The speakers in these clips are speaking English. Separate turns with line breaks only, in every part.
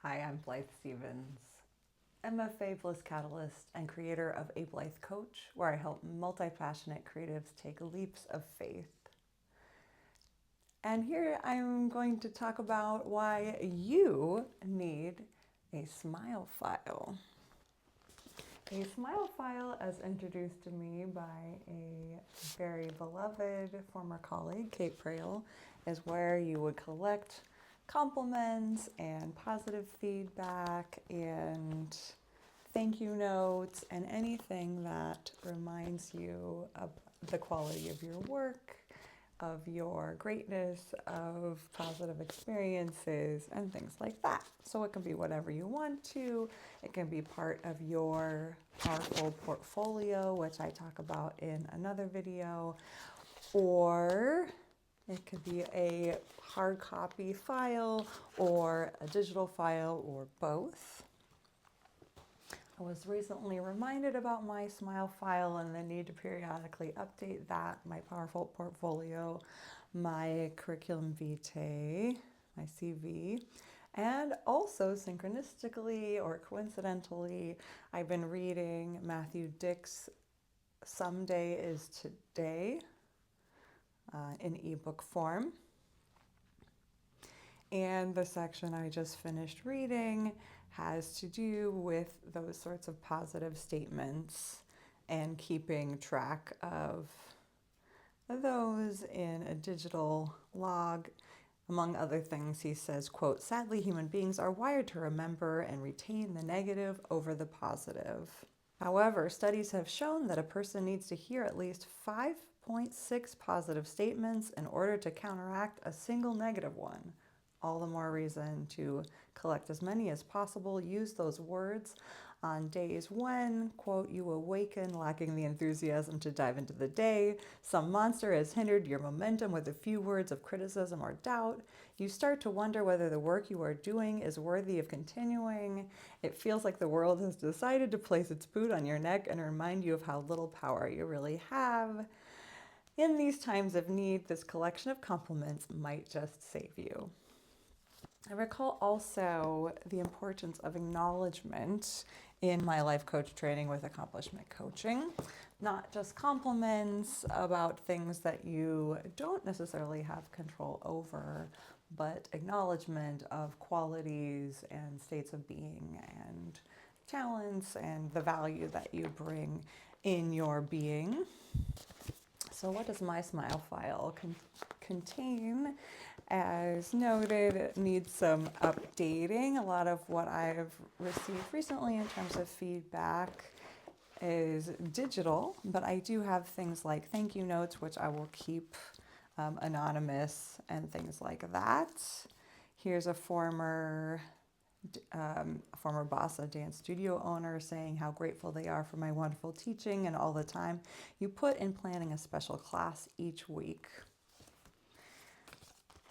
Hi, I'm Blythe MFA Bliss Catalyst and creator of a Blythe Coach, where I help multi-passionate creatives take leaps of faith. And here I'm going to talk about why you need a smile file. A smile file, as introduced to me by a very beloved former colleague, Kate Prale, is where you would collect compliments and positive feedback and thank you notes and anything that reminds you of the quality of your work, of your greatness, of positive experiences, and things like that. So it can be whatever you want to. It can be part of your powerful portfolio, which I talk about in another video, or it could be a hard copy file or a digital file or both. I was recently reminded about my smile file and the need to periodically update that, my powerful portfolio, my curriculum vitae, my CV, and also synchronistically or coincidentally, I've been reading Matthew Dick's Someday is Today in ebook form. And the section I just finished reading has to do with those sorts of positive statements and keeping track of those in a digital log. Among other things, he says, quote, "Sadly, human beings are wired to remember and retain the negative over the positive. However, studies have shown that a person needs to hear at least 5.6 positive statements in order to counteract a single negative one. All the more reason to collect as many as possible. Use those words on days when, quote, you awaken lacking the enthusiasm to dive into the day. Some monster has hindered your momentum with a few words of criticism or doubt. You start to wonder whether the work you are doing is worthy of continuing. It feels like the world has decided to place its boot on your neck and remind you of how little power you really have. In these times of need, this collection of compliments might just save you." I recall also the importance of acknowledgement in my life coach training with accomplishment coaching. Not just compliments about things that you don't necessarily have control over, but acknowledgement of qualities and states of being and talents and the value that you bring in your being. So what does my smile file contain? As noted, it needs some updating. A lot of what I've received recently in terms of feedback is digital, but I do have things like thank you notes, which I will keep anonymous and things like that. Here's a former boss, a dance studio owner, saying how grateful they are for my wonderful teaching and all the time you put in planning a special class each week.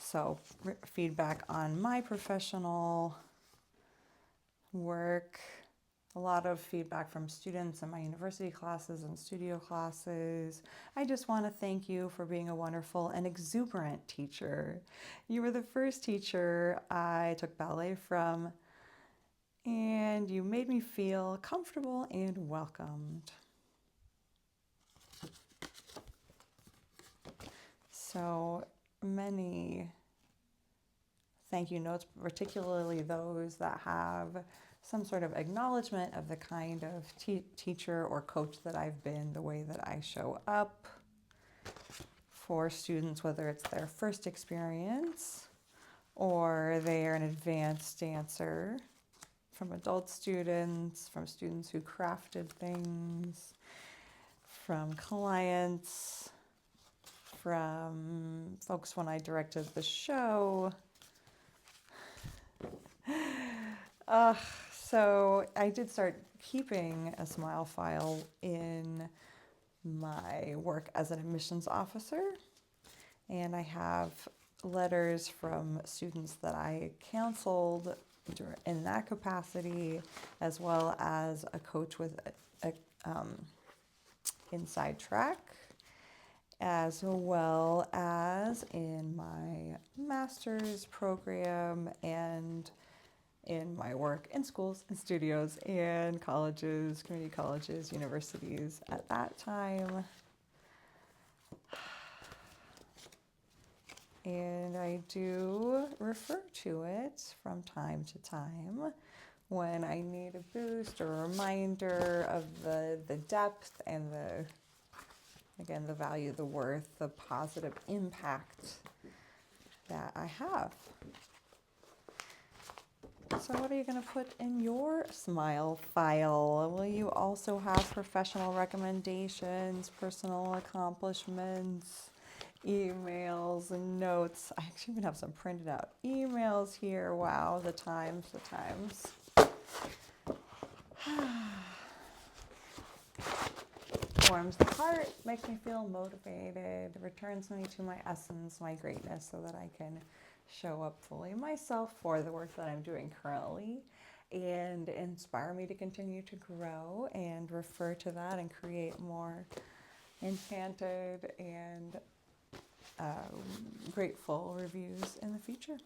So feedback on my professional work, a lot of feedback from students in my university classes and studio classes. I just want to thank you for being a wonderful and exuberant teacher. You were the first teacher I took ballet from, and you made me feel comfortable and welcomed. So many thank you notes, particularly those that have some sort of acknowledgement of the kind of teacher or coach that I've been, the way that I show up for students, whether it's their first experience or they are an advanced dancer, from adult students, from students who crafted things, from clients, from folks when I directed the show. So I did start keeping a smile file in my work as an admissions officer, and I have letters from students that I counseled in that capacity, as well as a coach with Inside Track, as well as in my master's program and in my work in schools and studios and colleges, community colleges, universities at that time. And I do refer to it from time to time when I need a boost or a reminder of the depth and the value, the worth, the positive impact that I have. So what are you going to put in your smile file? Will you also have professional recommendations, personal accomplishments, emails and notes? I actually even have some printed out emails here. Wow, the times. Warms the heart, makes me feel motivated, returns me to my essence, my greatness, so that I can show up fully myself for the work that I'm doing currently, and inspire me to continue to grow and refer to that and create more enchanted and grateful reviews in the future.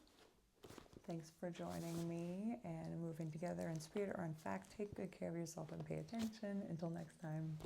Thanks for joining me and moving together in spirit or in fact. Take good care of yourself and pay attention. Until next time.